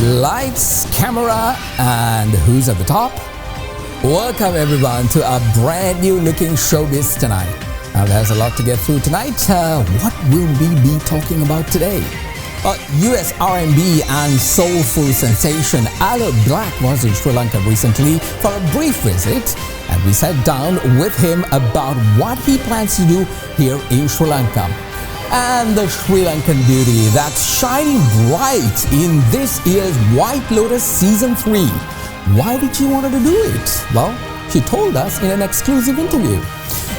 Lights, camera, and who's at the top? Welcome everyone to a brand new looking Showbiz Tonight. Now there's a lot to get through tonight. What will we be talking about today? U.S. R&B and soulful sensation Aloe Blacc was in Sri Lanka recently for a brief visit, and we sat down with him about what he plans to do here in Sri Lanka. And the Sri Lankan beauty that's shining bright in this year's White Lotus Season 3. Why did she want to do it? Well, she told us in an exclusive interview.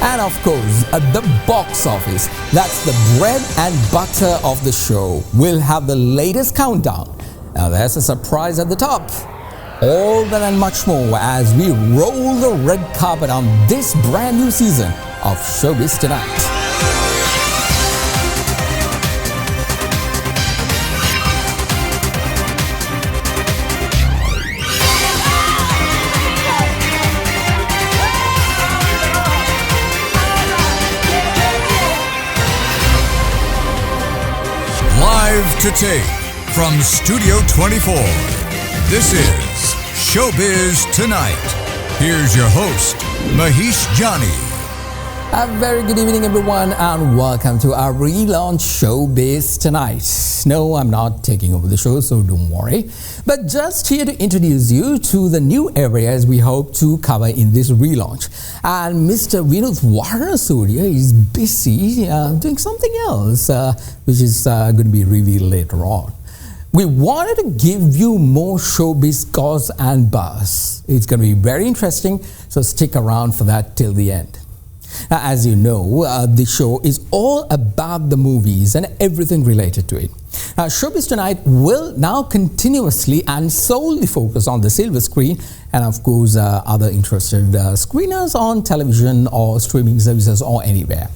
And of course, at the box office, that's the bread and butter of the show. We'll have the latest countdown. Now there's a surprise at the top. All that and much more as we roll the red carpet on this brand new season of Showbiz Tonight. Live to tape from Studio 24. This is Showbiz Tonight. Here's your host, Mahesh Jani. A very good evening, everyone, and welcome to our relaunch Showbiz Tonight. No, I'm not taking over the show, so don't worry. But just here to introduce you to the new areas we hope to cover in this relaunch. And Mr. Vinod Varnasuria is busy doing something else, which is going to be revealed later on. We wanted to give you more showbiz goss and buzz. It's going to be very interesting, so stick around for that till the end. Now, as you know, the show is all about the movies and everything related to it. Showbiz Tonight will now continuously and solely focus on the silver screen and, of course, other interested screeners on television or streaming services or anywhere.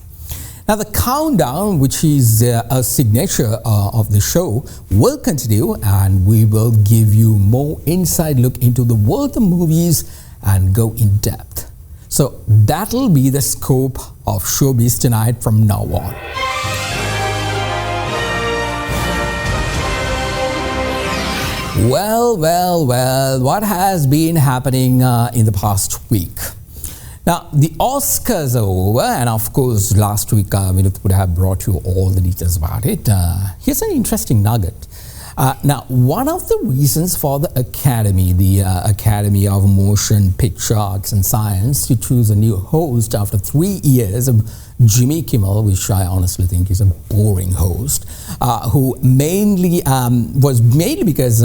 Now, the countdown, which is a signature of the show, will continue, and we will give you more inside look into the world of movies and go in depth. So that'll be the scope of Showbiz Tonight from now on. Well, what has been happening in the past week? Now, the Oscars are over, and of course, last week Vinod would have brought you all the details about it. Here's an interesting nugget. Now, one of the reasons for the Academy of Motion Picture Arts and Science, to choose a new host after 3 years of Jimmy Kimmel, which I honestly think is a boring host, who was mainly because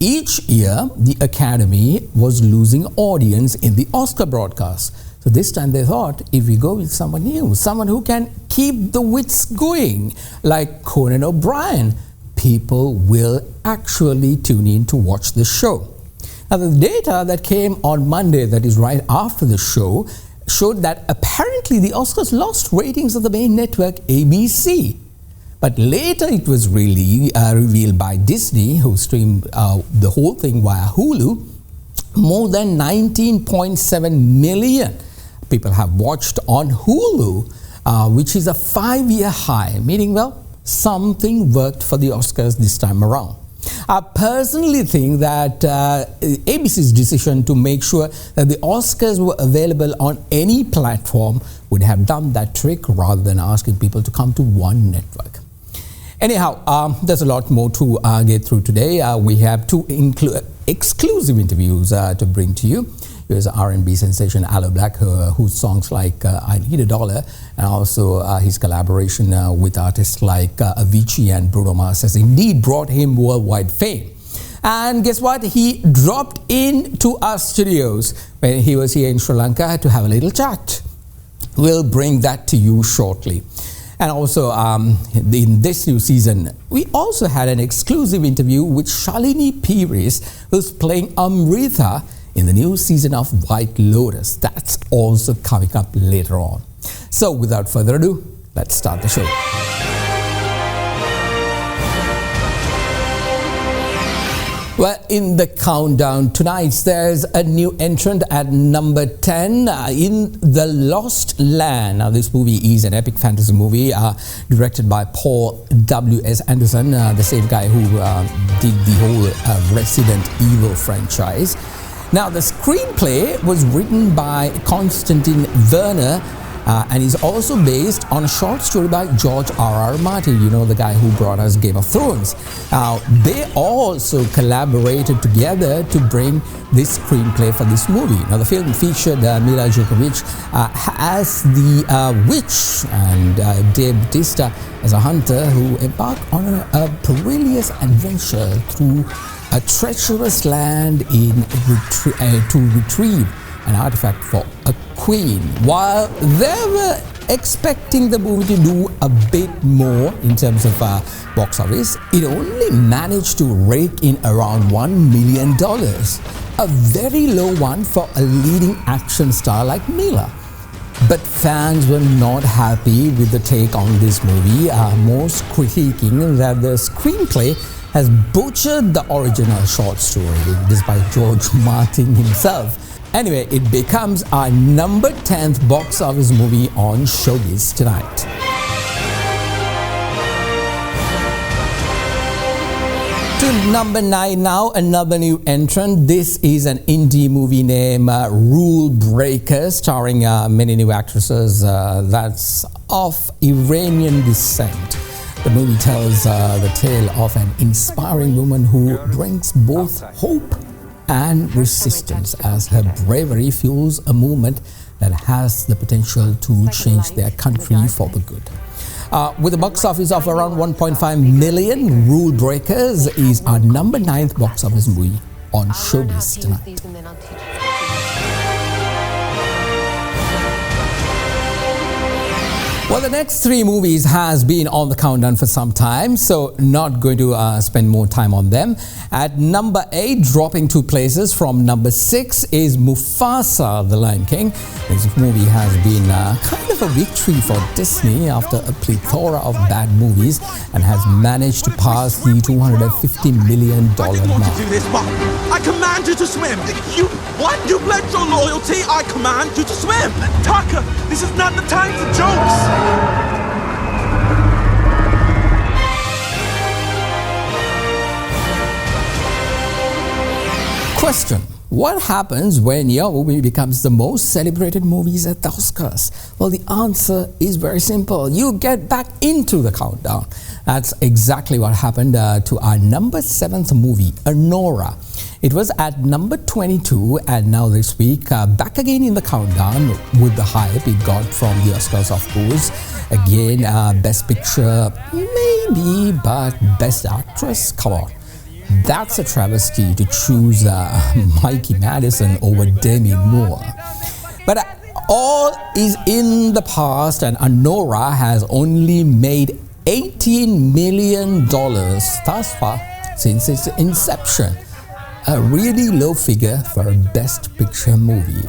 each year the Academy was losing audience in the Oscar broadcast. So this time they thought, if we go with someone new, someone who can keep the wits going, like Conan O'Brien, people will actually tune in to watch the show. Now, the data that came on Monday, that is right after the show, showed that apparently the Oscars lost ratings of the main network ABC. But later it was really revealed by Disney, who streamed the whole thing via Hulu. More than 19.7 million people have watched on Hulu, which is a 5-year high, meaning, well, something worked for the Oscars this time around. I personally think that ABC's decision to make sure that the Oscars were available on any platform would have done that trick rather than asking people to come to one network. Anyhow, there's a lot more to get through today. We have two exclusive interviews to bring to you. U.S. R&B sensation Aloe Blacc, whose songs like I Need a Dollar, and also his collaboration with artists like Avicii and Bruno Mars has indeed brought him worldwide fame. And guess what? He dropped into our studios when he was here in Sri Lanka to have a little chat. We'll bring that to you shortly. And also, in this new season, we also had an exclusive interview with Shalini Peiris, who's playing Amrita in the new season of White Lotus. That's also coming up later on. So without further ado, let's start the show. Well, in the countdown tonight, there's a new entrant at number 10 in The Lost Land. Now, this movie is an epic fantasy movie directed by Paul W.S. Anderson, the same guy who did the whole Resident Evil franchise. Now, the screenplay was written by Konstantin Werner, and is also based on a short story by George R.R. Martin, you know, the guy who brought us Game of Thrones. Now, they also collaborated together to bring this screenplay for this movie. Now, the film featured Mila Djokovic as the witch and Dave Bautista as a hunter who embark on a perilous adventure through a treacherous land to retrieve an artifact for a queen. While they were expecting the movie to do a bit more in terms of box office, it only managed to rake in around $1 million, a very low one for a leading action star like Mila. But fans were not happy with the take on this movie, most critiquing that the screenplay has butchered the original short story. This is by George Martin himself. Anyway, it becomes our number 10th box office movie on Showbiz Tonight. To number 9 now, another new entrant. This is an indie movie named Rule Breaker, starring many new actresses that's of Iranian descent. The movie tells the tale of an inspiring woman who brings both hope and resistance as her bravery fuels a movement that has the potential to change their country for the good. With a box office of around 1.5 million, Rule Breakers is our number 9th box office movie on Showbiz Tonight. Well, the next 3 movies has been on the countdown for some time, so not going to spend more time on them. At number 8, dropping 2 places from number 6 is Mufasa, the Lion King. This movie has been kind of a victory for Disney after a plethora of bad movies and has managed to pass the $250 million mark. I didn't want to do this, but I command you to swim. You pledged your loyalty. I command you to swim. Taka, this is not the time for jokes. Question: what happens when your movie becomes the most celebrated movies at the Oscars? Well, the answer is very simple. You get back into the countdown. That's exactly what happened to our number 7th movie, Anora. It was at number 22, and now this week, back again in the countdown with the hype it got from the Oscars, of course. Again, Best Picture, maybe, but Best Actress, come on. That's a travesty to choose Mikey Madison over Demi Moore. But all is in the past, and Anora has only made $18 million thus far since its inception. A really low figure for a Best Picture movie.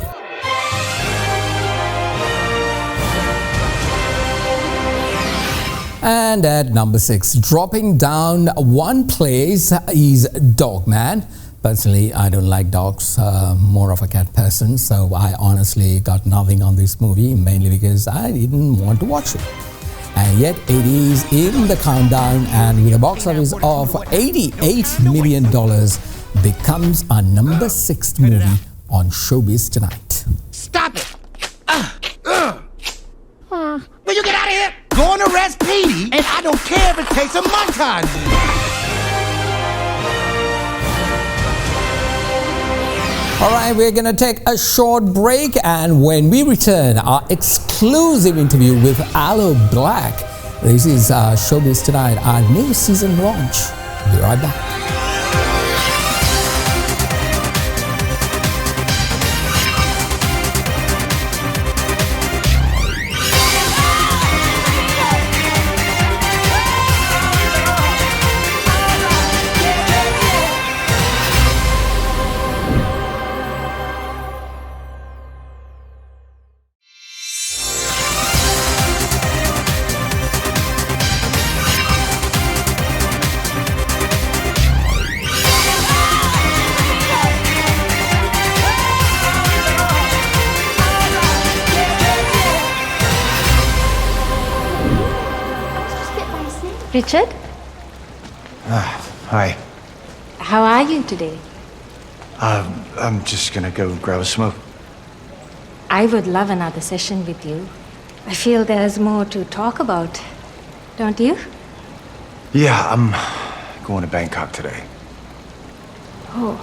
And at number 6, dropping down 1 place is Dogman. Personally, I don't like dogs, more of a cat person, so I honestly got nothing on this movie, mainly because I didn't want to watch it. And yet it is in the countdown, and with a box office of $88 million, becomes our number 6th movie on Showbiz Tonight. Stop it! Will you get out of here? Go and arrest Petey, and I don't care if it takes a montage. All right, we're going to take a short break, and when we return, our exclusive interview with Aloe Blacc. This is Showbiz Tonight, our new season launch. Be right back. Richard, Hi. how are you today? I'm just gonna go grab a smoke. I would love another session with you. I feel there's more to talk about, don't you? Yeah, I'm going to Bangkok today. Oh.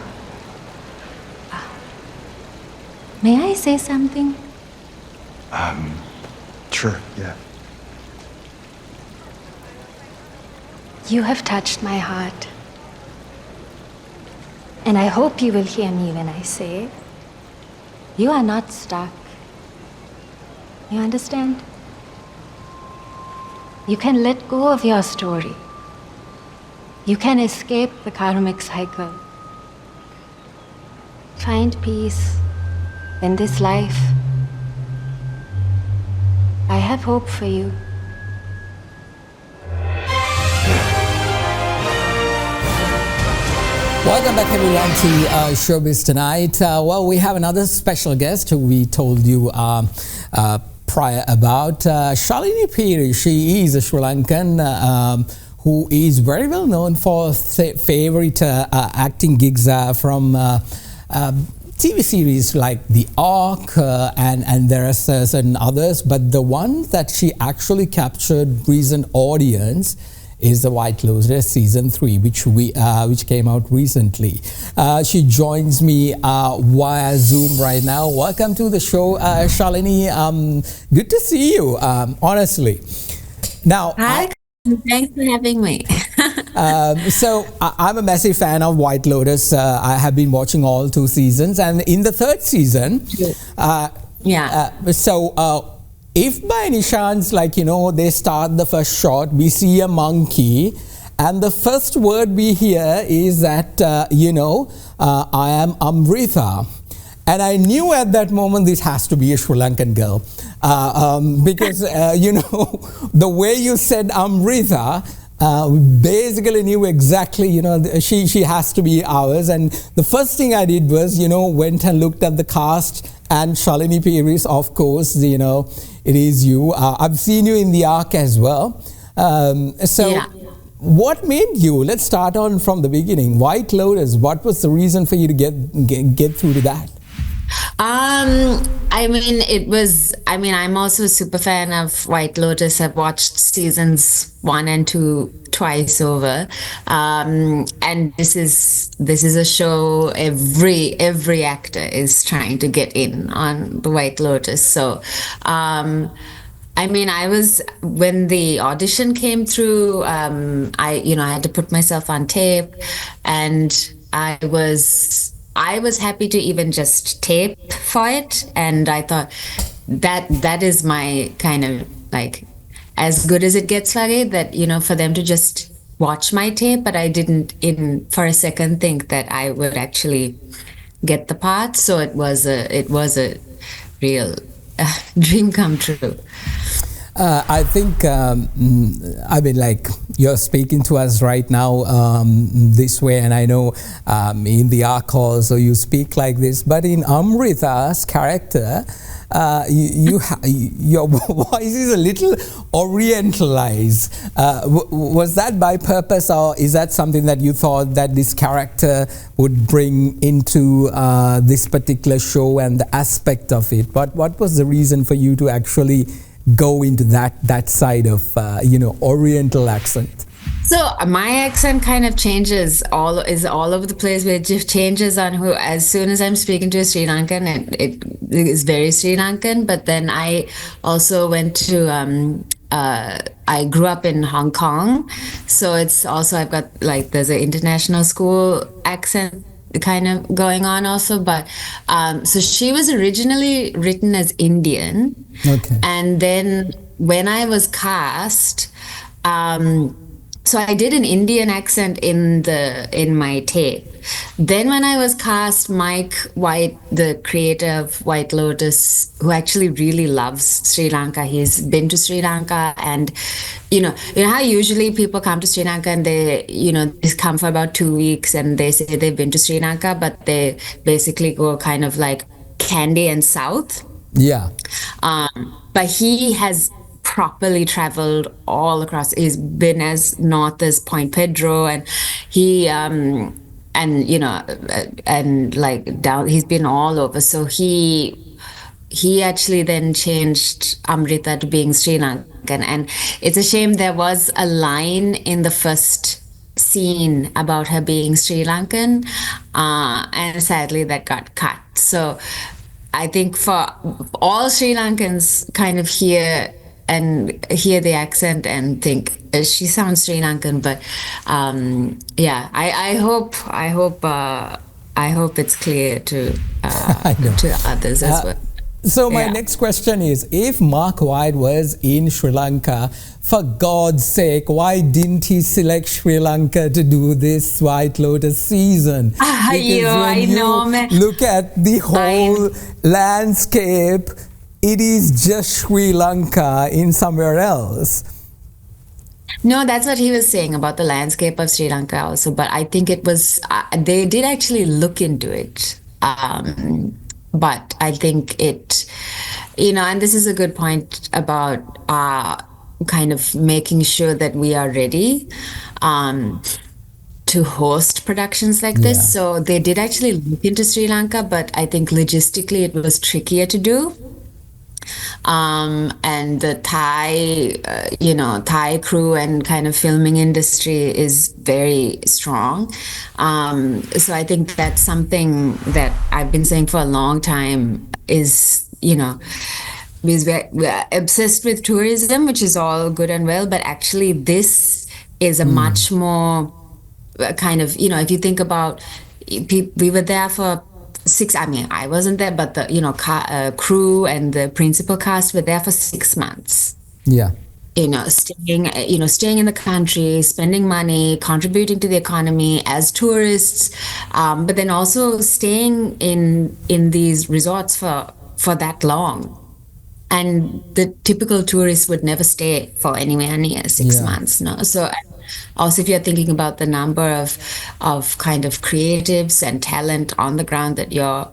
May I say something? Sure, yeah. You have touched my heart. And I hope you will hear me when I say, you are not stuck. You understand? You can let go of your story. You can escape the karmic cycle. Find peace in this life. I have hope for you. Welcome back everyone to Showbiz Tonight. Well, we have another special guest who we told you prior about, Shalini Peiris. She is a Sri Lankan who is very well known for favorite acting gigs from TV series like The Ark and there are certain others, but the one that she actually captured recent audience is the White Lotus season 3, which came out recently. She joins me via Zoom right now. Welcome to the show, Shalini. Good to see you, honestly. Now, hi, thanks for having me. So I'm a massive fan of White Lotus. I have been watching all 2 seasons, and in the 3rd season, if by any chance, they start the first shot, we see a monkey, and the first word we hear is that, I am Amrita. And I knew at that moment this has to be a Sri Lankan girl. Because, the way you said Amrita, basically knew exactly, she has to be ours. And the first thing I did was, went and looked at the cast, and Shalini Peiris, of course, it is you. I've seen you in The Ark as well. What made you, let's start on from the beginning, White Lotus, what was the reason for you to get through to that? I'm also a super fan of White Lotus. I've watched seasons 1 and 2 twice over. And this is a show every actor is trying to get in on the White Lotus. So, when the audition came through, I had to put myself on tape, and I was happy to even just tape for it, and I thought that is my kind of as good as it gets, Lage, that for them to just watch my tape, but I didn't for a second think that I would actually get the part. So it was a real dream come true. I think, you're speaking to us right now this way, and I know in The Ark also you speak like this, but in Amrita's character, your voice is a little orientalized. Was that by purpose, or is that something that you thought that this character would bring into this particular show and the aspect of it? What was the reason for you to actually go into that side of Oriental accent? So my accent kind of changes all over the place. It just changes on who. As soon as I'm speaking to a Sri Lankan, it is very Sri Lankan. But then I also went to. I grew up in Hong Kong, so it's also I've got there's an international school accent kind of going on also. But so she was originally written as Indian, okay, and then when I was cast. So I did an Indian accent in my tape. Then when I was cast, Mike White, the creator of White Lotus, who actually really loves Sri Lanka, he's been to Sri Lanka, and you know how usually people come to Sri Lanka and they just come for about 2 weeks and they say they've been to Sri Lanka, but they basically go kind of like Kandy and South. Yeah. But he has properly traveled all across. He's been as north as Point Pedro, and he and you know and like down. He's been all over. So he actually then changed Amrita to being Sri Lankan, and it's a shame there was a line in the first scene about her being Sri Lankan, and sadly that got cut. So I think for all Sri Lankans kind of hear the accent and think she sounds Sri Lankan, but yeah, I hope it's clear to others as well. So my next question is, if Mark White was in Sri Lanka, for God's sake, why didn't he select Sri Lanka to do this White Lotus season? Because look at the whole landscape, it is just Sri Lanka in somewhere else. No, that's what he was saying about the landscape of Sri Lanka also. But I think it was, they did actually look into it. But I think it, and this is a good point about kind of making sure that we are ready to host productions like this. So they did actually look into Sri Lanka, but I think logistically it was trickier to do. And the Thai crew and kind of filming industry is very strong. So I think that's something that I've been saying for a long time is, because we're obsessed with tourism, which is all good and well, but actually this is a much more kind of, if you think about, we were there for I wasn't there, but the crew and the principal cast were there for 6 months. Yeah. Staying in the country, spending money, contributing to the economy as tourists, but then also staying in these resorts for that long. And the typical tourist would never stay for anywhere near 6 months. No, so. Also, if you're thinking about the number of kind of creatives and talent on the ground that you're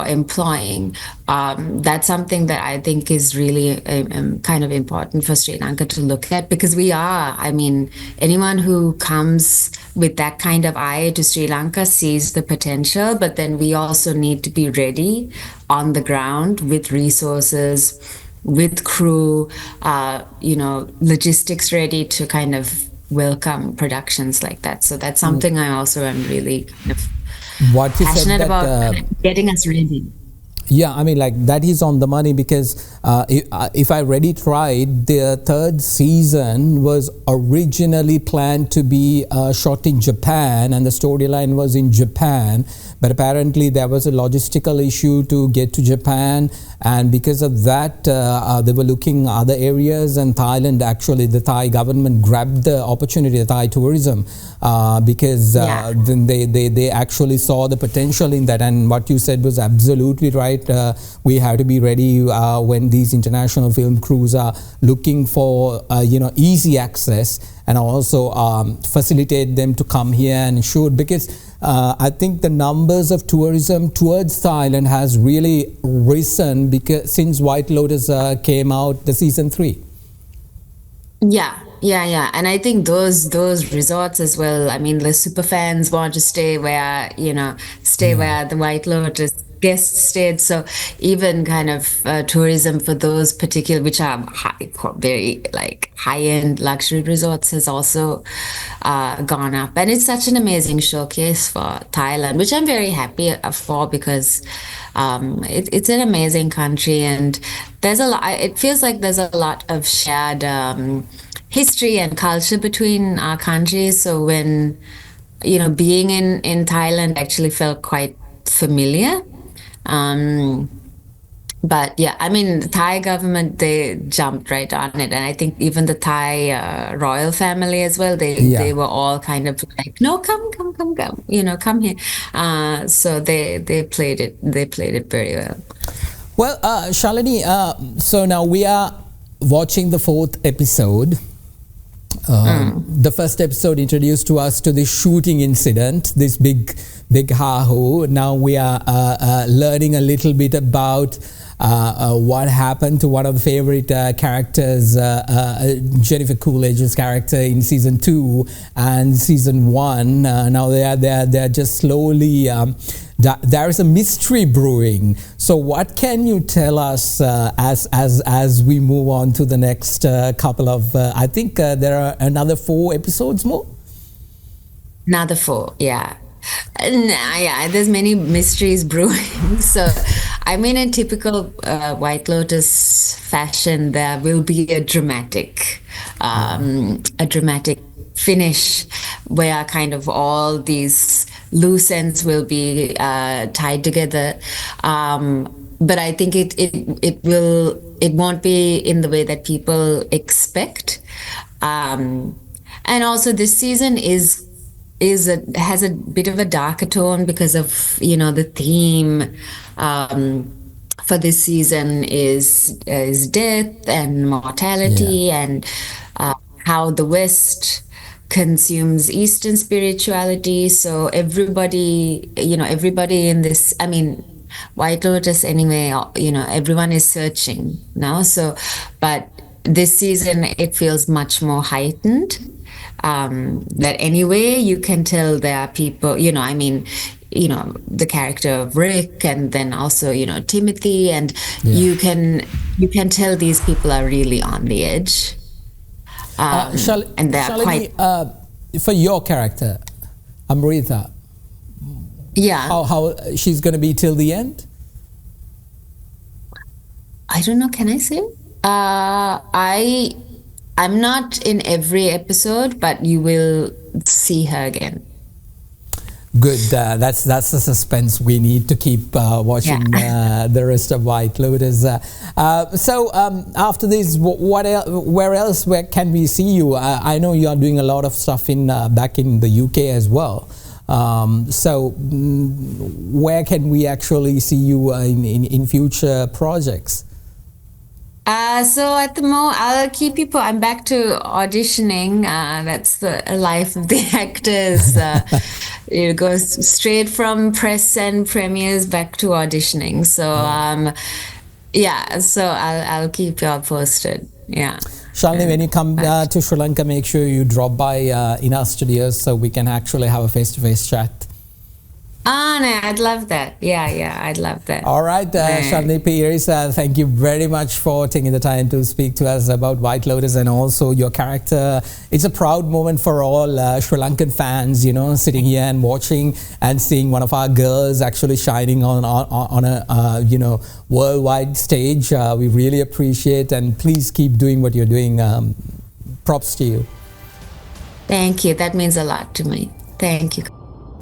employing, that's something that I think is really kind of important for Sri Lanka to look at, because anyone who comes with that kind of eye to Sri Lanka sees the potential, but then we also need to be ready on the ground with resources, with crew, logistics ready to kind of welcome productions like that. So that's something I also am really kind of passionate about, getting us ready. Yeah, that is on the money, because if I read it right, the third season was originally planned to be shot in Japan, and the storyline was in Japan. But apparently there was a logistical issue to get to Japan, and because of that they were looking other areas, and Thailand, actually the Thai government grabbed the opportunity, the Thai tourism, because then they actually saw the potential in that. And what you said was absolutely right. We have to be ready when these international film crews are looking for easy access, and also facilitate them to come here and shoot, because I think the numbers of tourism towards Thailand has really risen because since White Lotus came out, the season 3. Yeah, and I think those resorts as well. The super fans want to stay where where the White Lotus guests stayed. So even kind of tourism for those particular, which are very high-end luxury resorts, has also gone up. And it's such an amazing showcase for Thailand, which I'm very happy for, because it's an amazing country, and there's a lot. It feels like there's a lot of shared history and culture between our countries. So when being in Thailand actually felt quite familiar. But yeah, the Thai government, they jumped right on it, and I think even the Thai royal family as well, they were all kind of like, no, come, come here. So they played it very well. Well, Shalini, so now we are watching the 4th episode. The first episode introduced to us to the shooting incident, this big ha-ho. Now we are learning a little bit about what happened to one of the favorite characters, Jennifer Coolidge's character in season 2 and season 1. Now they're just slowly. There is a mystery brewing. So what can you tell us as we move on to the next couple of? I think there are another 4 episodes more. Another 4, yeah. Yeah, there's many mysteries brewing. So, I mean, in typical White Lotus fashion, there will be a dramatic finish where kind of all these loose ends will be tied together. But I think it won't be in the way that people expect. And also, this season has a bit of a darker tone because of the theme for this season is death and mortality, and how the West consumes Eastern spirituality. So everybody in this, I mean, White Lotus anyway, everyone is searching now. So, but this season it feels much more heightened. That anyway, you can tell there are people, the character of Rick, and then also, Timothy, and you can tell these people are really on the edge. And they're Shalini, for your character, Amrita, how she's going to be till the end? I don't know. Can I say? I'm not in every episode, but you will see her again. Good. That's the suspense we need to keep watching the rest of White Lotus. So after this, where can we see you? I know you are doing a lot of stuff back in the UK as well. So where can we actually see you in future projects? So at the moment, I'll keep you I'm back to auditioning. That's the life of the actors. It goes straight from press and premieres back to auditioning. So so I'll keep you all posted. Yeah. Shalini, when you come to Sri Lanka, make sure you drop by in our studios so we can actually have a face-to-face chat. No, I'd love that. Yeah, I'd love that. All right, Shalini Peiris, thank you very much for taking the time to speak to us about White Lotus and also your character. It's a proud moment for all Sri Lankan fans, sitting here and watching and seeing one of our girls actually shining on a worldwide stage. We really appreciate, and please keep doing what you're doing. Props to you. Thank you. That means a lot to me. Thank you.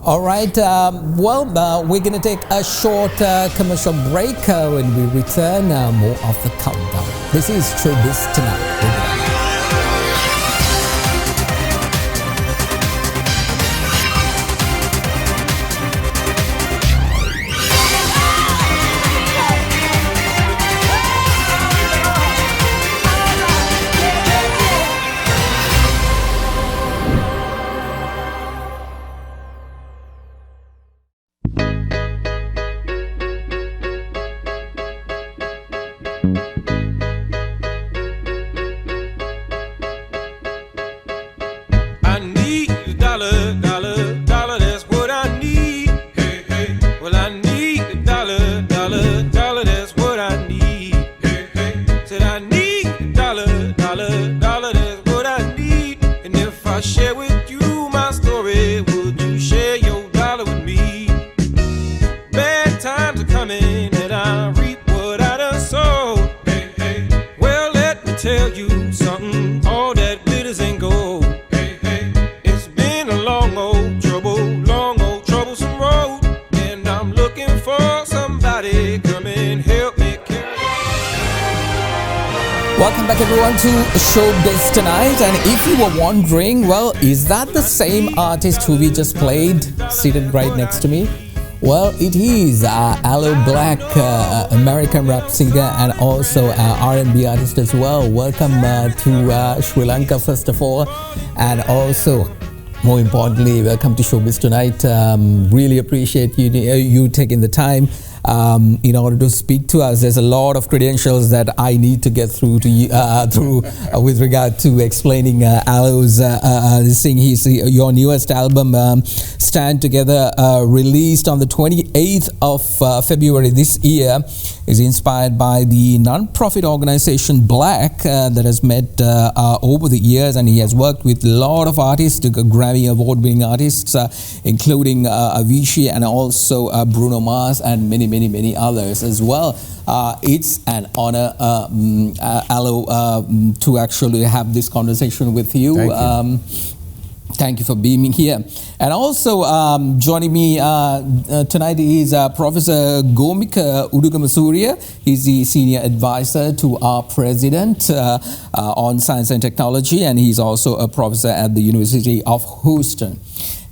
All right, we're going to take a short commercial break. When we return, more of the countdown. This is Showbiz Tonight. Welcome back everyone to Showbiz Tonight, and if you were wondering, well, is that the same artist who we just played seated right next to me? Well, it is Aloe Blacc, American rap singer and also R&B artist as well. Welcome to Sri Lanka first of all, and also more importantly, welcome to Showbiz Tonight. Really appreciate you taking the time. in order to speak to us. There's a lot of credentials that I need to get through to you, with regard to explaining Aloe's thing. Your newest album, Stand Together, released on the 28th of February this year, is inspired by the non-profit organization Black that has met over the years, and he has worked with a lot of artists, Grammy award-winning artists, including Avicii and also Bruno Mars and many others as well. It's an honor, Aloe, to actually have this conversation with you. Thank you. Thank you for being here. And also joining me tonight is Professor Gomika Udugamasuriya. He's the senior advisor to our president on science and technology, and he's also a professor at the University of Houston.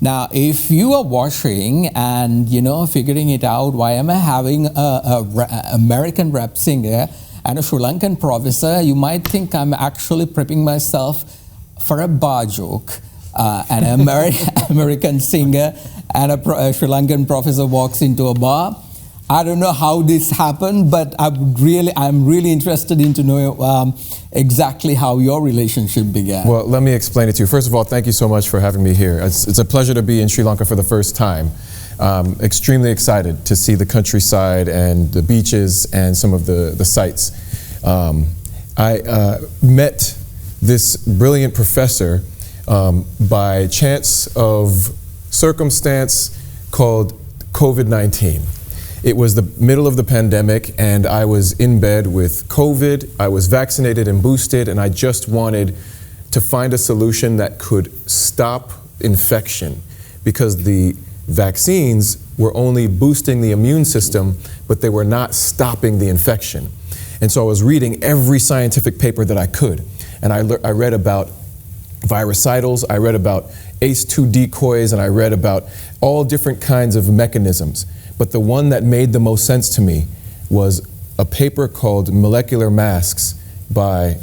Now, if you are watching and, figuring it out, why am I having a American rap singer and a Sri Lankan professor, you might think I'm actually prepping myself for a bar joke. An American singer and a Sri Lankan professor walks into a bar. I don't know how this happened, but I'm really interested in to know exactly how your relationship began. Well, let me explain it to you. First of all, thank you so much for having me here. It's a pleasure to be in Sri Lanka for the first time. Extremely excited to see the countryside and the beaches and some of the sights. I met this brilliant professor by chance of circumstance called COVID-19. It was the middle of the pandemic and I was in bed with COVID. I was vaccinated and boosted, and I just wanted to find a solution that could stop infection, because the vaccines were only boosting the immune system, but they were not stopping the infection. And so I was reading every scientific paper that I could, and I read about virucidals, I read about ACE2 decoys, and I read about all different kinds of mechanisms. But the one that made the most sense to me was a paper called Molecular Masks by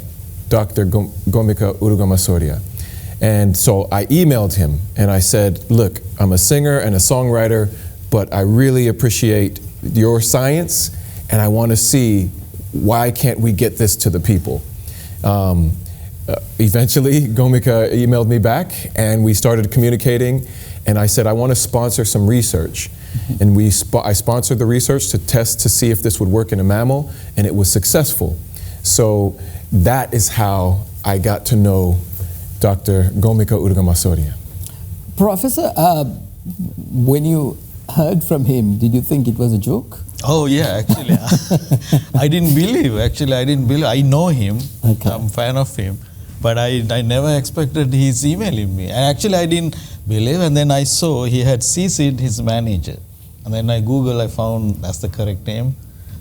Dr. Gomika Udugamasuriya. And so I emailed him and I said, look, I'm a singer and a songwriter, but I really appreciate your science and I want to see why can't we get this to the people. Eventually, Gomika emailed me back and we started communicating, and I said, I want to sponsor some research. And I sponsored the research to test to see if this would work in a mammal, and it was successful. So that is how I got to know Dr. Gomika Udugamasuriya. Professor, when you heard from him, did you think it was a joke? Oh yeah, actually, I didn't believe. I know him. Okay. I'm a fan of him, but I never expected he's emailing me. And actually, I didn't believe, and then I saw he had CC'd his manager, and then I Googled, I found that's the correct name.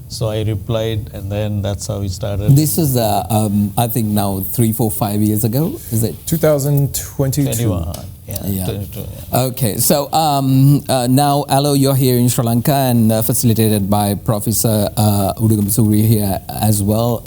So I replied, and then that's how it started. This was, I think now 3, 4, 5 years ago, is it? 2022. 21. Yeah. 22, yeah. Okay, so now Aloe, you're here in Sri Lanka and facilitated by Professor Udugamasuriya here as well.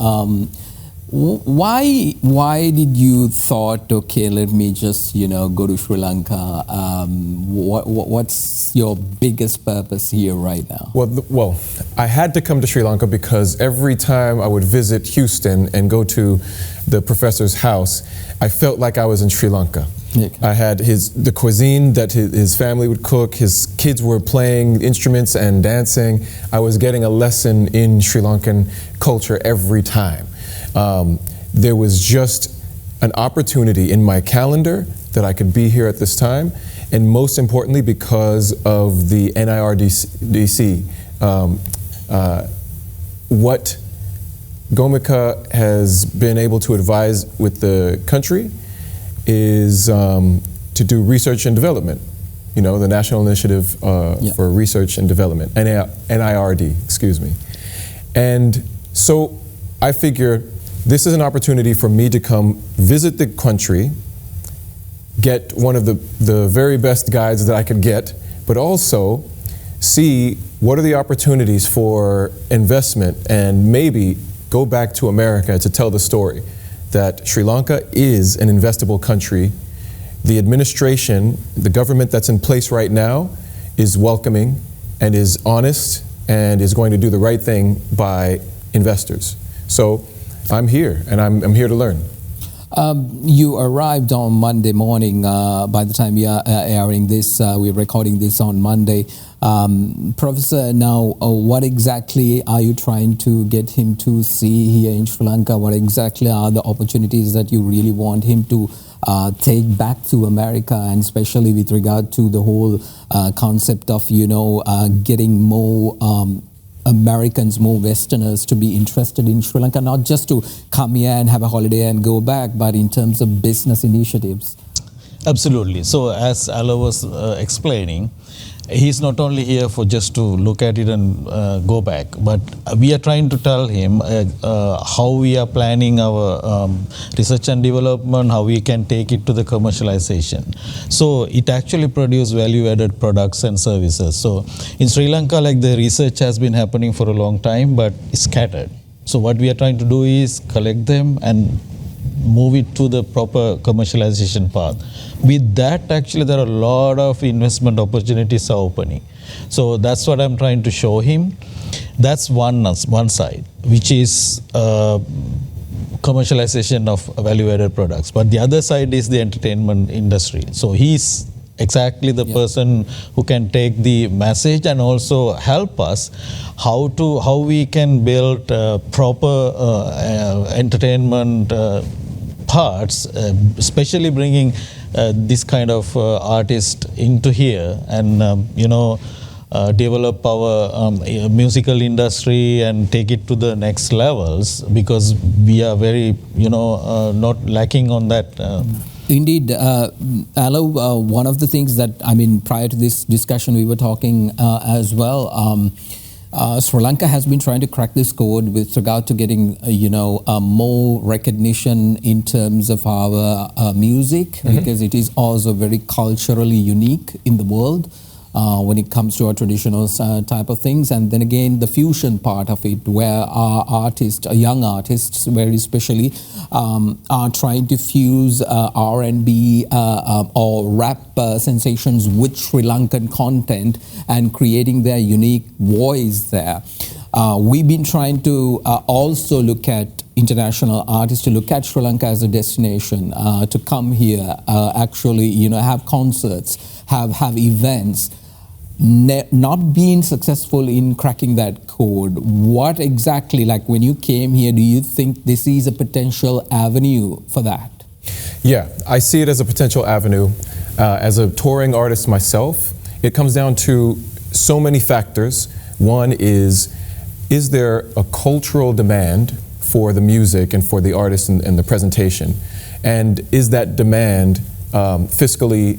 Why did you thought, okay, let me just go to Sri Lanka? What's your biggest purpose here right now? Well, I had to come to Sri Lanka because every time I would visit Houston and go to the professor's house, I felt like I was in Sri Lanka. Okay. I had the cuisine that his family would cook, his kids were playing instruments and dancing. I was getting a lesson in Sri Lankan culture every time. There was just an opportunity in my calendar that I could be here at this time, and most importantly because of the NIRDC. What Gomika has been able to advise with the country is to do research and development. The National Initiative for Research and Development, NIRD, excuse me. And so I figured this is an opportunity for me to come visit the country, get one of the very best guides that I could get, but also see what are the opportunities for investment and maybe go back to America to tell the story that Sri Lanka is an investable country. The administration, the government that's in place right now is welcoming and is honest and is going to do the right thing by investors. So I'm here, and I'm here to learn. You arrived on Monday morning. By the time we are airing this, we're recording this on Monday. Professor, now what exactly are you trying to get him to see here in Sri Lanka? What exactly are the opportunities that you really want him to take back to America, and especially with regard to the whole concept of, getting more Americans, more Westerners to be interested in Sri Lanka, not just to come here and have a holiday and go back, but in terms of business initiatives? Absolutely. So as Aloe was explaining, he's not only here for just to look at it and go back, but we are trying to tell him how we are planning our research and development, how we can take it to the commercialization. So it actually produces value-added products and services. So in Sri Lanka, like, the research has been happening for a long time, but it's scattered. So what we are trying to do is collect them and move it to the proper commercialization path. With that, actually, there are a lot of investment opportunities are opening. So that's what I'm trying to show him. That's one side, which is commercialization of value-added products. But the other side is the entertainment industry. So he's exactly the person who can take the message and also help us how we can build proper entertainment parts, especially bringing this kind of artist into here, and develop our musical industry and take it to the next levels, because we are very not lacking on that. Indeed, Aloe, one of the things that, prior to this discussion we were talking as well, Sri Lanka has been trying to crack this code with regard to getting, more recognition in terms of our music, because it is also very culturally unique in the world when it comes to our traditional type of things. And then again, the fusion part of it, where our artists, young artists very especially, are trying to fuse R&B or rap sensations with Sri Lankan content and creating their unique voice there. We've been trying to also look at international artists, to look at Sri Lanka as a destination, to come here, actually, have concerts, have events. Not being successful in cracking that code. What exactly, like when you came here, do you think this is a potential avenue for that? Yeah, I see it as a potential avenue. As a touring artist myself, it comes down to so many factors. One is there a cultural demand for the music and for the artist and the presentation? And is that demand fiscally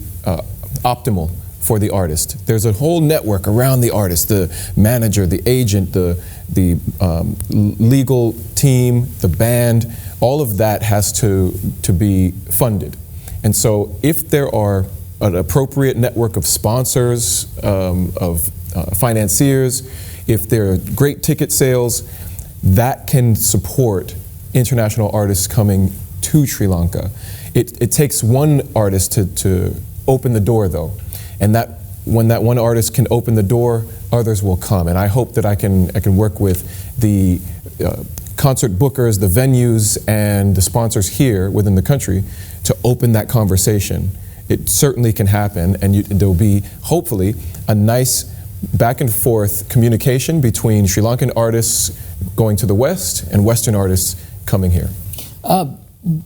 optimal for the artist? There's a whole network around the artist, the manager, the agent, the legal team, the band. All of that has to be funded. And so if there are an appropriate network of sponsors, of financiers, if there are great ticket sales, that can support international artists coming to Sri Lanka. It takes one artist to open the door, though. And when that one artist can open the door, others will come. And I hope that I can work with the concert bookers, the venues, and the sponsors here within the country to open that conversation. It certainly can happen, and there'll be, hopefully, a nice back and forth communication between Sri Lankan artists going to the West and Western artists coming here.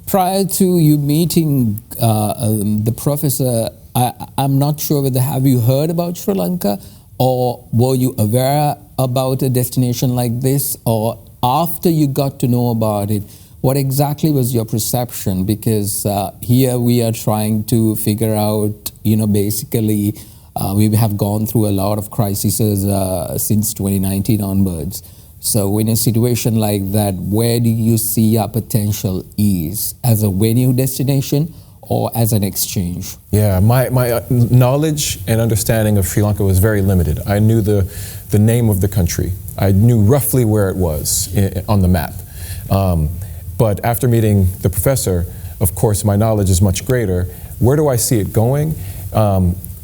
Prior to you meeting the professor, I'm not sure whether have you heard about Sri Lanka, or were you aware about a destination like this, or after you got to know about it, what exactly was your perception? Because here we are trying to figure out, basically we have gone through a lot of crises since 2019 onwards. So in a situation like that, where do you see your potential is as a venue destination or as an exchange? Yeah, my knowledge and understanding of Sri Lanka was very limited. I knew the name of the country. I knew roughly where it was on the map. But after meeting the professor, of course, my knowledge is much greater. Where do I see it going?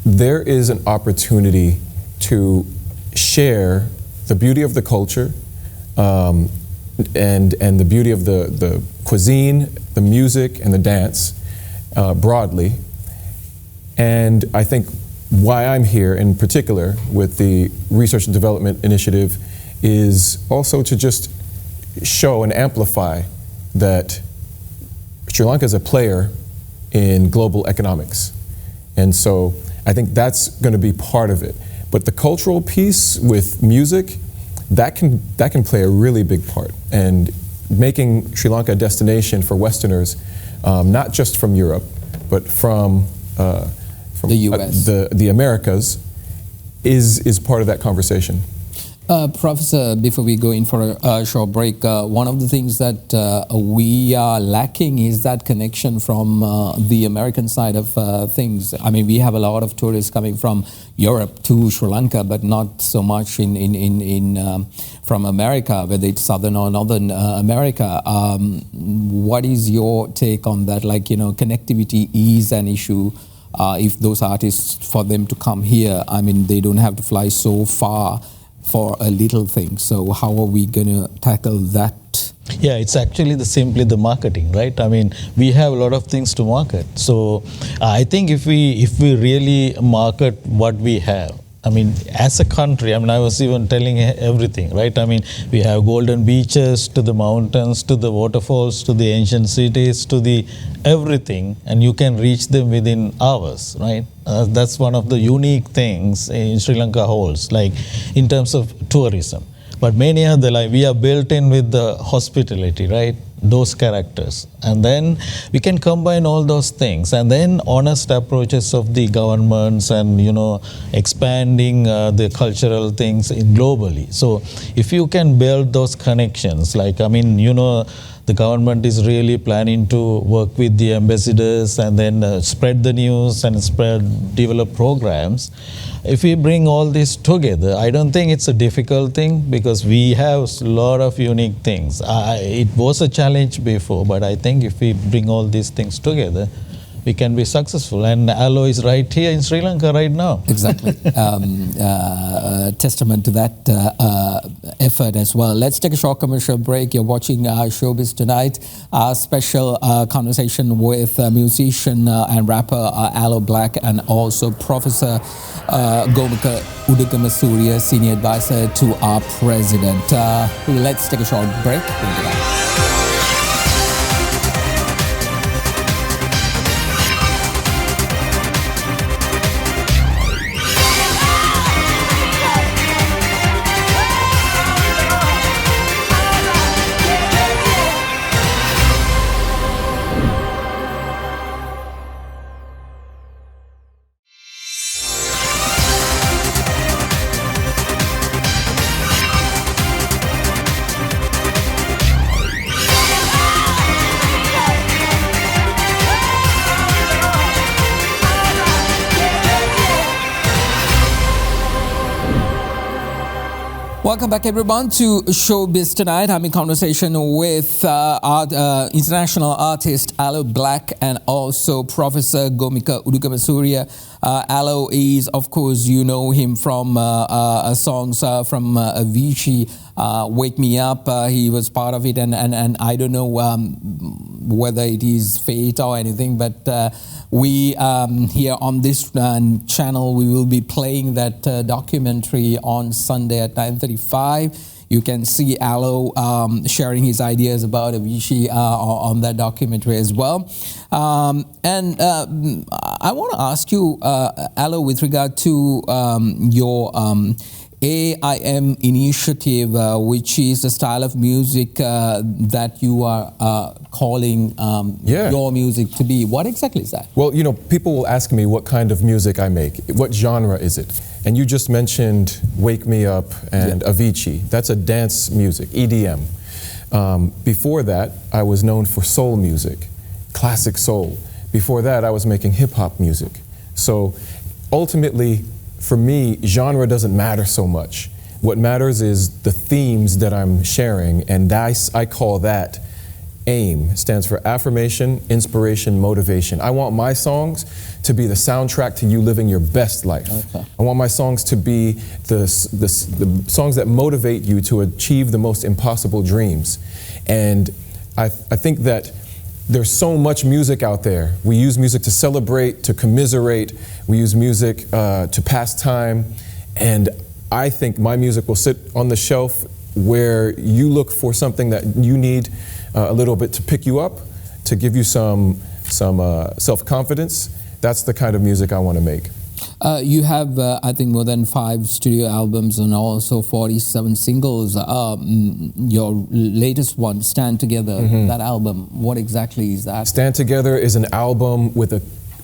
There is an opportunity to share the beauty of the culture, and the beauty of the cuisine, the music, and the dance broadly. And I think why I'm here in particular with the Research and Development Initiative is also to just show and amplify that Sri Lanka is a player in global economics. And so I think that's going to be part of it. But the cultural piece with music, that can play a really big part. And making Sri Lanka a destination for Westerners, not just from Europe, but from the US, the Americas, is part of that conversation. Professor, before we go in for a short break, one of the things that we are lacking is that connection from the American side of things. I mean, we have a lot of tourists coming from Europe to Sri Lanka, but not so much from America, whether it's Southern or Northern America. What is your take on that? Like, you know, connectivity is an issue. If those artists, for them to come here, I mean, they don't have to fly so far for a little thing. So how are we going to tackle that? Yeah, it's actually simply the marketing, right? I mean, we have a lot of things to market. So I think if we really market what we have, I mean, as a country, I mean, I was even telling everything, right? I mean, we have golden beaches, to the mountains, to the waterfalls, to the ancient cities, to the everything, and you can reach them within hours, right? That's one of the unique things in Sri Lanka holds, like in terms of tourism. But many other, like we are built in with the hospitality, right? Those characters. And then we can combine all those things, and then honest approaches of the governments and, you know, expanding the cultural things globally. So if you can build those connections, like, I mean, you know, the government is really planning to work with the ambassadors and then spread the news and develop programs. If we bring all this together, I don't think it's a difficult thing, because we have a lot of unique things. It was a challenge before, but I think if we bring all these things together, we can be successful. And Aloe is right here in Sri Lanka right now. Exactly. Testament to that effort as well. Let's take a short commercial break. You're watching Showbiz Tonight. Our special conversation with musician and rapper Aloe Blacc, and also Professor Gomika Udagamasuriya, Senior Advisor to our President. Let's take a short break. We'll be back. Welcome back, everyone, to Showbiz Tonight. I'm in conversation with international artist Aloe Blacc and also Professor Gomika Udagamasuriya. Aloe is, of course, you know him from songs from Avicii, Wake Me Up. He was part of it, and I don't know whether it is fate or anything, but we here on this channel, we will be playing that documentary on Sunday at 9:35. You can see Aloe sharing his ideas about Avicii on that documentary as well. And I want to ask you, Aloe, with regard to your AIM initiative, which is the style of music that you are calling your music to be. What exactly is that? Well, you know, people will ask me what kind of music I make. What genre is it? And you just mentioned Wake Me Up and Avicii. That's a dance music, EDM. Before that, I was known for soul music, classic soul. Before that, I was making hip-hop music. So ultimately, for me, genre doesn't matter so much. What matters is the themes that I'm sharing, and I call that AIM stands for Affirmation, Inspiration, Motivation. I want my songs to be the soundtrack to you living your best life. Okay. I want my songs to be the songs that motivate you to achieve the most impossible dreams. And I think that there's so much music out there. We use music to celebrate, to commiserate. We use music to pass time. And I think my music will sit on the shelf where you look for something that you need a little bit to pick you up, to give you some self-confidence. That's the kind of music I want to make. You have, I think, more than 5 studio albums and also 47 singles. Your latest one, Stand Together, that album, what exactly is that? Stand Together is an album with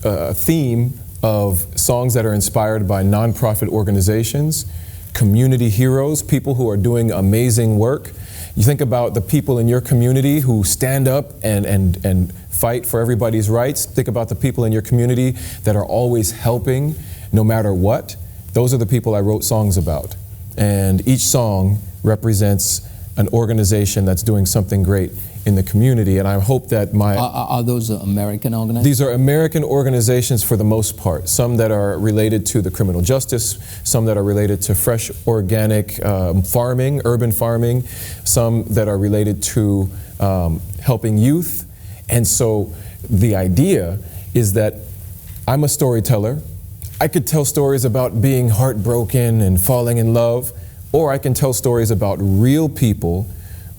a theme of songs that are inspired by nonprofit organizations, community heroes, people who are doing amazing work. You think about the people in your community who stand up and fight for everybody's rights. Think about the people in your community that are always helping no matter what. Those are the people I wrote songs about. And each song represents an organization that's doing something great in the community. And I hope that Are those American organizations? These are American organizations for the most part. Some that are related to the criminal justice, some that are related to fresh organic farming, urban farming, some that are related to helping youth. And so the idea is that I'm a storyteller. I could tell stories about being heartbroken and falling in love, or I can tell stories about real people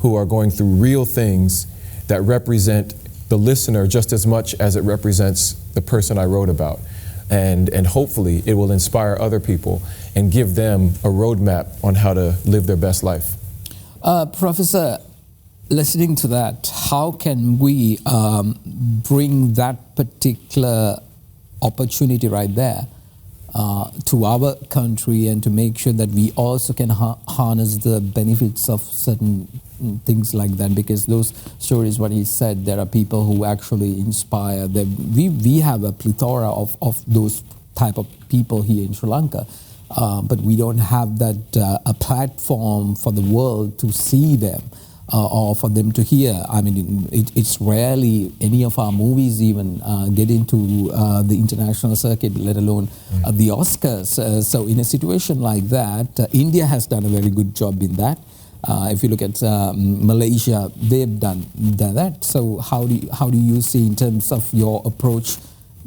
who are going through real things that represent the listener just as much as it represents the person I wrote about. And hopefully it will inspire other people and give them a roadmap on how to live their best life. Professor, listening to that, how can we bring that particular opportunity right there to our country and to make sure that we also can harness the benefits of certain things like that? Because those stories, what he said, there are people who actually inspire them. We have a plethora of those type of people here in Sri Lanka, but we don't have that a platform for the world to see them. Or for them to hear. I mean, it's rarely any of our movies even get into the international circuit, let alone the Oscars. So in a situation like that, India has done a very good job in that. If you look at Malaysia, they've done that. So how do you see in terms of your approach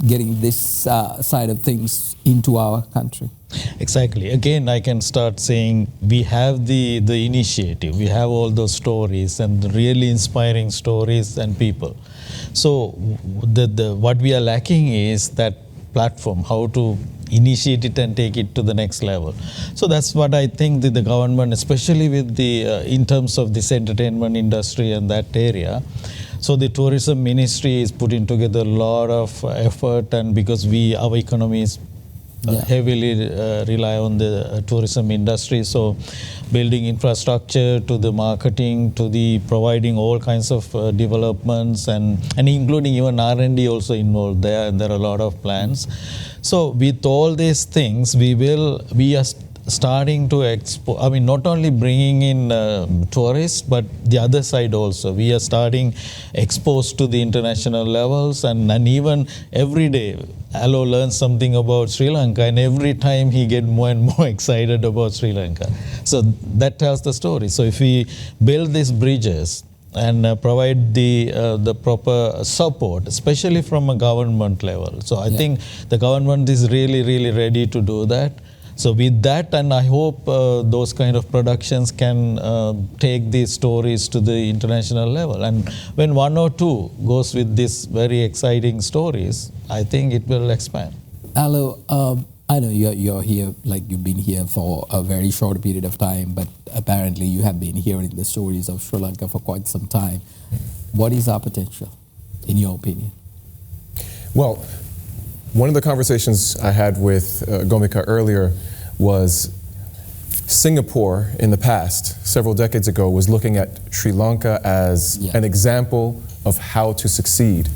getting this side of things into our country? Exactly. Again, I can start saying we have the initiative. We have all those stories and really inspiring stories and people. So what we are lacking is that platform, how to initiate it and take it to the next level. So that's what I think the government, especially with the in terms of this entertainment industry and that area. So the tourism ministry is putting together a lot of effort, and because our economy is heavily rely on the tourism industry, so building infrastructure to the marketing to the providing all kinds of developments and including even R&D also involved there, and there are a lot of plans. So with all these things, we are starting to I mean, not only bringing in tourists, but the other side also. We are starting exposed to the international levels, and even every day, Aloe learns something about Sri Lanka, and every time he gets more and more excited about Sri Lanka. So that tells the story. So if we build these bridges and provide the proper support, especially from a government level. So I think the government is really, really ready to do that. So with that, and I hope those kind of productions can take these stories to the international level. And when one or two goes with these very exciting stories, I think it will expand. Aloe, I know you're here, like you've been here for a very short period of time, but apparently you have been hearing the stories of Sri Lanka for quite some time. What is our potential, in your opinion? Well, one of the conversations I had with Gomika earlier was Singapore in the past, several decades ago, was looking at Sri Lanka as an example of how to succeed.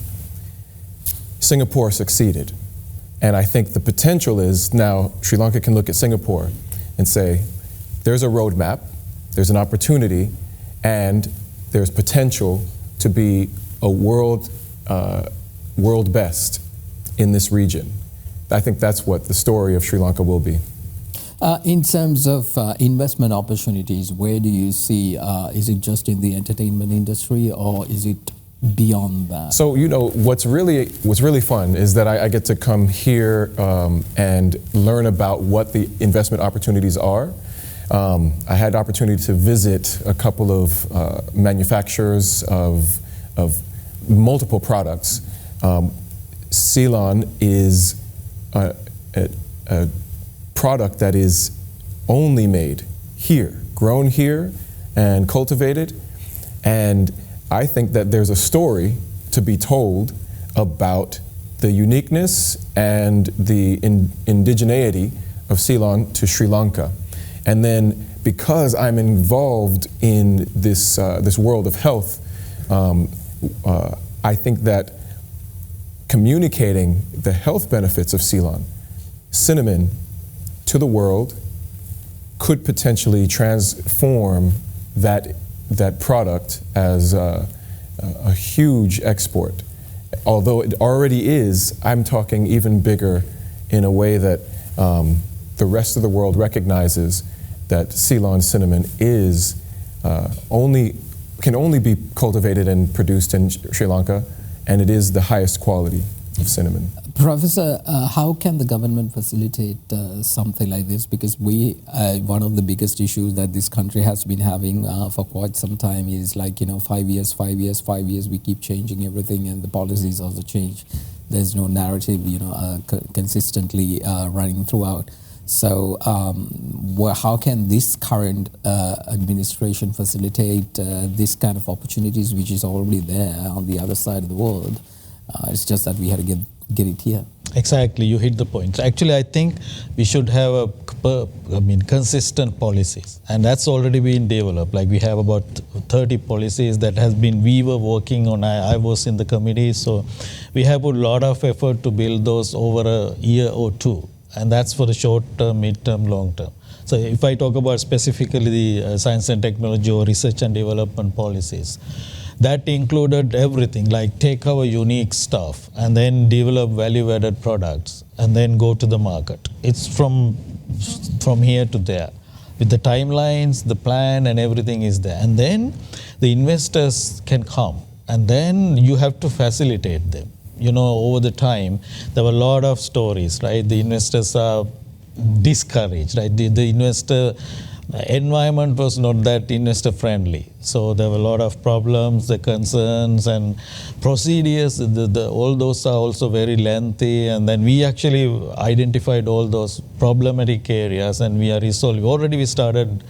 Singapore succeeded. And I think the potential is now Sri Lanka can look at Singapore and say, there's a roadmap, there's an opportunity, and there's potential to be a world best in this region. I think that's what the story of Sri Lanka will be. In terms of investment opportunities, where do you see, is it just in the entertainment industry or is it beyond that? So, you know, what's really fun is that I get to come here and learn about what the investment opportunities are. I had the opportunity to visit a couple of manufacturers of multiple products. Ceylon is a product that is only made here, grown here and cultivated. And I think that there's a story to be told about the uniqueness and the indigeneity of Ceylon to Sri Lanka. And then because I'm involved in this world of health, I think that communicating the health benefits of Ceylon, cinnamon, to the world could potentially transform that product as a huge export. Although it already is, I'm talking even bigger in a way that the rest of the world recognizes that Ceylon cinnamon is can only be cultivated and produced in Sri Lanka, and it is the highest quality of cinnamon. Professor, how can the government facilitate something like this? Because one of the biggest issues that this country has been having for quite some time is 5 years, we keep changing everything and the policies also change. There's no narrative, consistently running throughout. So how can this current administration facilitate this kind of opportunities which is already there on the other side of the world? It's just that we had to get it here. Exactly, you hit the point. Actually, I think we should have consistent policies, and that's already been developed. Like we have about 30 policies that we were working on. I was in the committee, so we have put a lot of effort to build those over a year or two, and that's for the short term, mid term, long term. So if I talk about specifically the science and technology or research and development policies, that included everything, like take our unique stuff and then develop value-added products and then go to the market. It's from here to there. With the timelines, the plan and everything is there. And then the investors can come and then you have to facilitate them. Over the time, there were a lot of stories, right? The investors are discouraged, right? The investor environment was not that investor friendly, so there were a lot of problems, the concerns and procedures. All those are also very lengthy, and then we actually identified all those problematic areas, and we are resolving. Already we started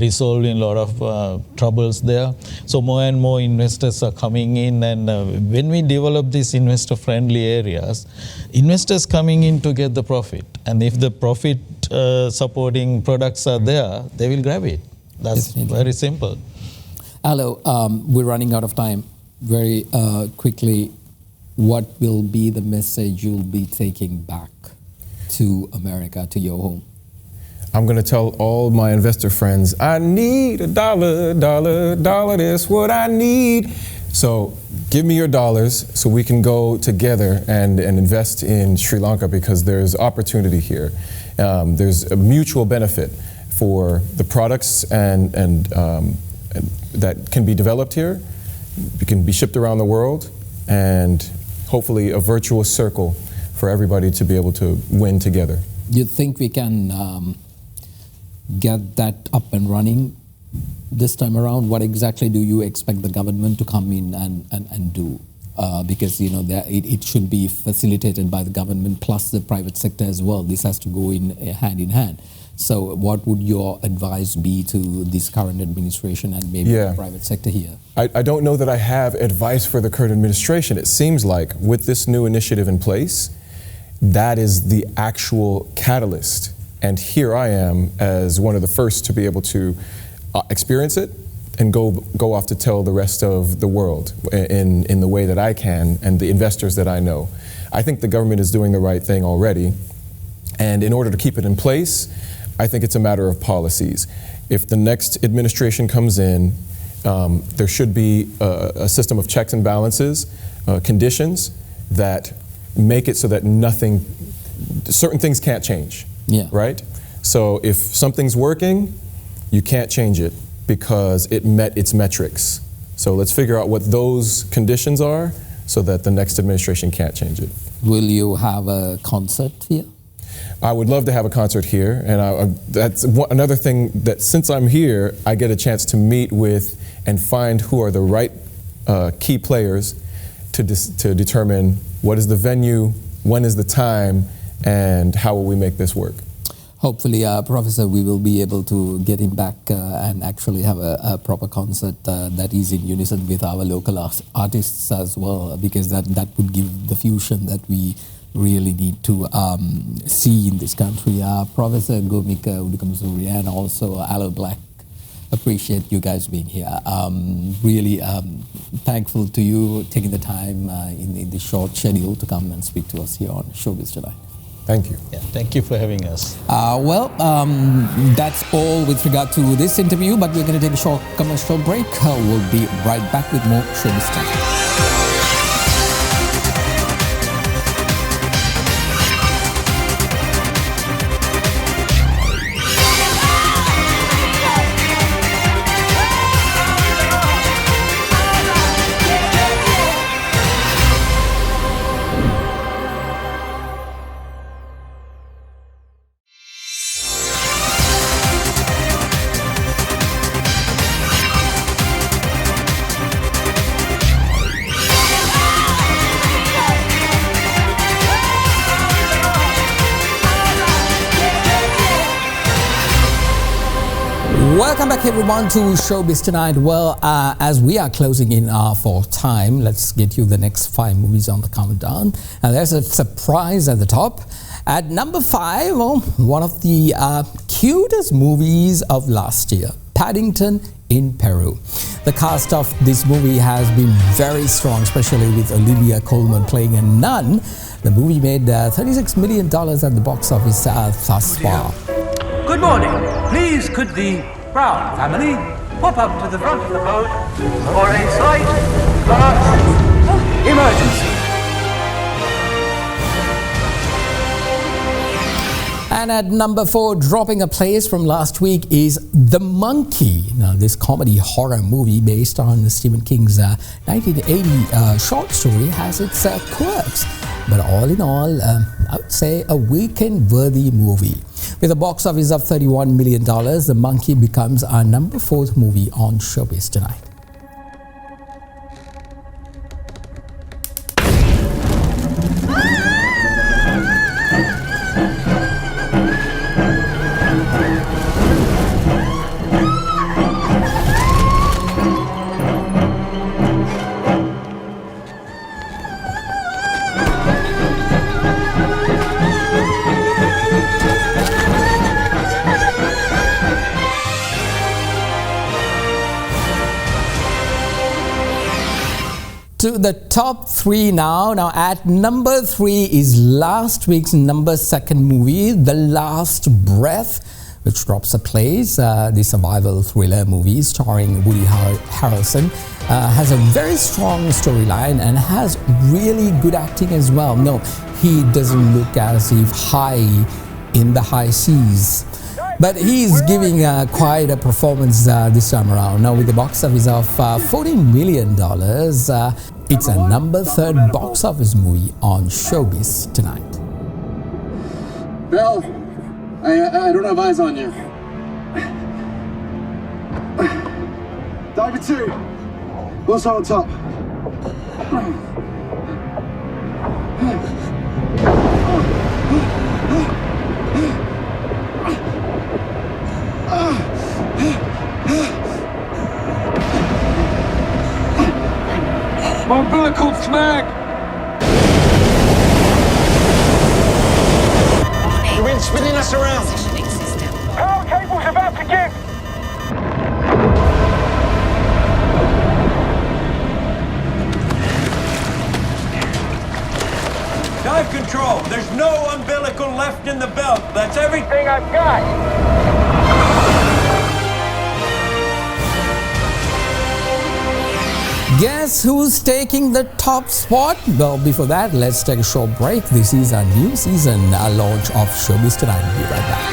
resolving a lot of troubles there. So more and more investors are coming in, and when we develop these investor friendly areas, investors coming in to get the profit, and if the profit supporting products are there, they will grab it. That's very simple. Aloe, we're running out of time. Very quickly, what will be the message you'll be taking back to America, to your home? I'm going to tell all my investor friends, I need $1, $1, that's what I need. So give me your dollars so we can go together and invest in Sri Lanka, because there's opportunity here. There's a mutual benefit for the products and that can be developed here. It can be shipped around the world, and hopefully a virtuous circle for everybody to be able to win together. You think we can get that up and running this time around? What exactly do you expect the government to come in and do? Because it should be facilitated by the government plus the private sector as well. This has to go in hand. So what would your advice be to this current administration and maybe the private sector here? I don't know that I have advice for the current administration. It seems like with this new initiative in place, that is the actual catalyst. And here I am as one of the first to be able to experience it and go off to tell the rest of the world in the way that I can and the investors that I know. I think the government is doing the right thing already. And in order to keep it in place, I think it's a matter of policies. If the next administration comes in, There should be a system of checks and balances, conditions that make it so that certain things can't change, right? So if something's working, you can't change it because it met its metrics. So let's figure out what those conditions are so that the next administration can't change it. Will you have a concert here? I would love to have a concert here, and that's another thing that since I'm here, I get a chance to meet with and find who are the right key players to determine what is the venue, when is the time, and how will we make this work. Hopefully, Professor, we will be able to get him back and actually have a proper concert that is in unison with our local artists as well, because that would give the fusion that we really need to see in this country. Professor Gomika, Udukamsuri, and also Aloe Blacc, appreciate you guys being here. Really thankful to you taking the time in the short schedule to come and speak to us here on Showbiz Tonight. Thank you. Yeah, thank you for having us. That's all with regard to this interview, but we're going to take a short commercial break. We'll be right back with more Showbiz Tonight. Welcome back everyone to Showbiz Tonight. Well, as we are closing in for time, let's get you the next 5 movies on the countdown. And there's a surprise at the top. At number 5, one of the cutest movies of last year, Paddington in Peru. The cast of this movie has been very strong, especially with Olivia Colman playing a nun. The movie made $36 million at the box office thus far. Good morning. Please could the Brown family pop up to the front of the boat for a slight emergency. And at number 4, dropping a place from last week, is The Monkey. Now, this comedy horror movie based on Stephen King's 1980 short story has its quirks. But all in all, I would say a weekend-worthy movie. With a box office of $31 million, The Monkey becomes our number 4th movie on Showbiz Tonight. To the top 3 now. Now at number 3 is last week's number 2nd movie, The Last Breath, which drops a place. The survival thriller movie starring Woody Harrelson has a very strong storyline and has really good acting as well. No, he doesn't look as if high in the high seas, but he's giving quite a performance this time around. Now with the box office of $14 million, it's a number 3rd box office movie on Showbiz Tonight. Bill, I don't have eyes on you. Diver 2, what's on top? My umbilical snag! The wind's spinning us around. Power cable's about to give! Dive control! There's no umbilical left in the belt. That's everything I've got! Guess who's taking the top spot? Well, before that, let's take a short break. This is our new season, a launch of Showbiz Tonight. We'll be right back.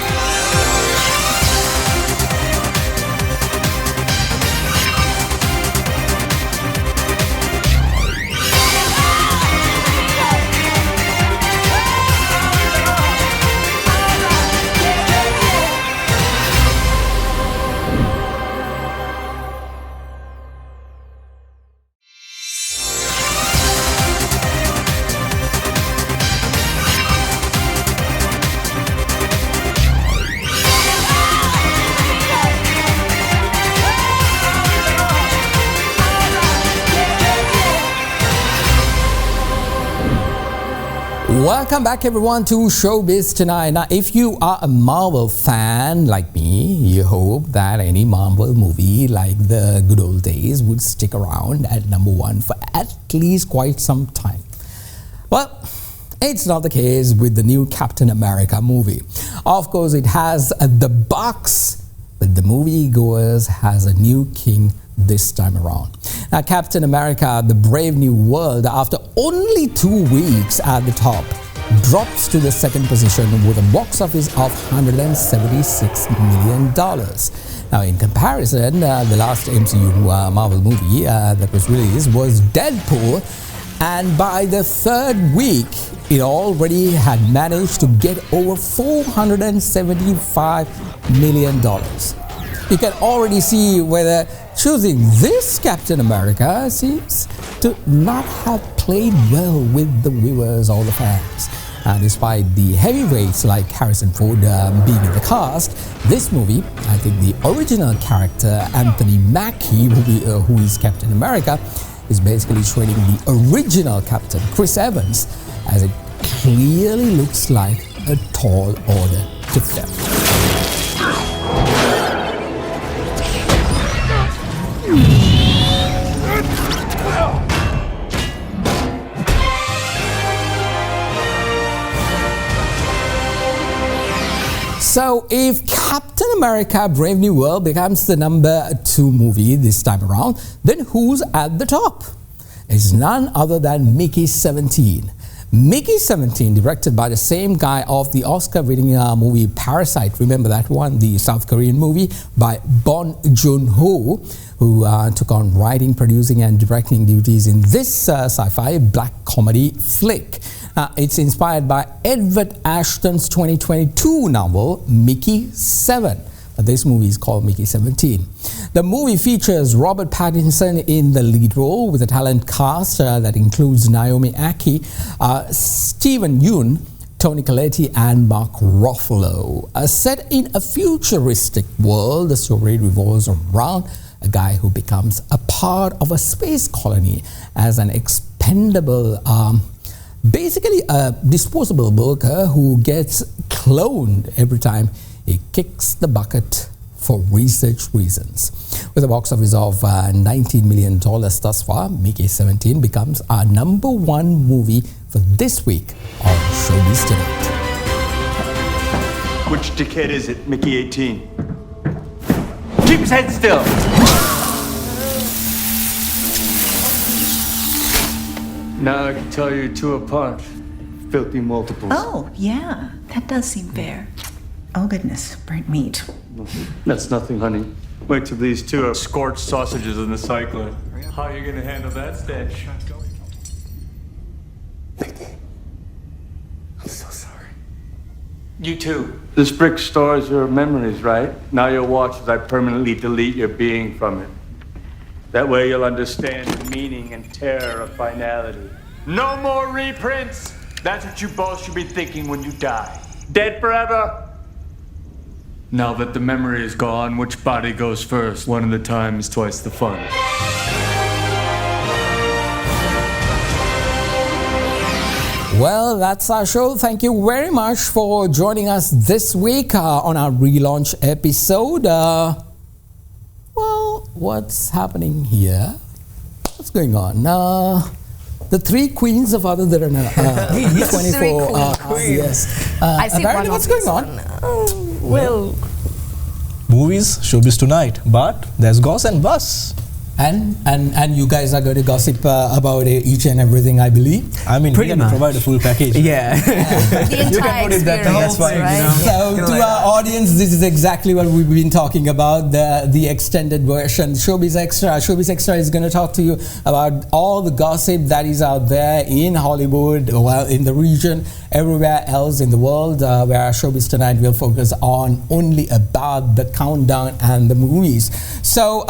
Welcome back everyone to Showbiz Tonight. Now if you are a Marvel fan like me, you hope that any Marvel movie like the good old days would stick around at #1 for at least quite some time. Well, it's not the case with the new Captain America movie. Of course it has the bucks, but the moviegoers has a new king this time around. Now Captain America, the Brave New World, after only 2 weeks at the top, drops to the second position with a box office of $176 million. Now in comparison, the last MCU Marvel movie that was released was Deadpool, and by the third week it already had managed to get over $475 million. You can already see whether choosing this Captain America seems to not have played well with the viewers or the fans. Despite the heavyweights like Harrison Ford being in the cast, this movie, I think the original character Anthony Mackie, who is Captain America, is basically trading the original Captain Chris Evans, as it clearly looks like a tall order to fill. So if Captain America Brave New World becomes the #2 movie this time around, then who's at the top? It's none other than Mickey 17. Mickey 17, directed by the same guy of the Oscar-winning movie Parasite. Remember that one, the South Korean movie by Bong Joon-ho, who took on writing, producing and directing duties in this sci-fi black comedy flick. It's inspired by Edward Ashton's 2022 novel Mickey 7. This movie is called Mickey 17. The movie features Robert Pattinson in the lead role with a talent cast that includes Naomi Aki, Steven Yeun, Toni Collette and Mark Ruffalo. Set in a futuristic world, the story revolves around a guy who becomes a part of a space colony as an expendable basically a disposable worker who gets cloned every time he kicks the bucket for research reasons. With a box office of $19 million thus far, Mickey 17 becomes our #1 movie for this week on Showbiz Tonight. Which dickhead is it, Mickey 18? Keep his head still. Now I can tell you two apart. Filthy multiples. Oh, yeah. That does seem fair. Oh, goodness. Burnt meat. That's nothing, honey. Wait till these two are scorched sausages in the cyclone. How are you gonna handle that stench? Mickey, I'm so sorry. You too. This brick stores your memories, right? Now you'll watch as I permanently delete your being from it. That way you'll understand the meaning and terror of finality. No more reprints! That's what you both should be thinking when you die. Dead forever! Now that the memory is gone, which body goes first? One at a time is twice the fun. Well, that's our show. Thank you very much for joining us this week on our relaunch episode. Well, what's happening here? What's going on? The three queens of other Derana 24 yes. I see apparently what's going on? Well, movies, Showbiz Tonight, but there's goss and buzz. And you guys are going to gossip about each and everything, I believe. I mean, pretty we can much provide a full package. Yeah. The entire experience, right? So to our audience, this is exactly what we've been talking about, the extended version, Showbiz Extra. Showbiz Extra is going to talk to you about all the gossip that is out there in Hollywood, well, in the region, everywhere else in the world, where Showbiz Tonight will focus on only about the countdown and the movies. So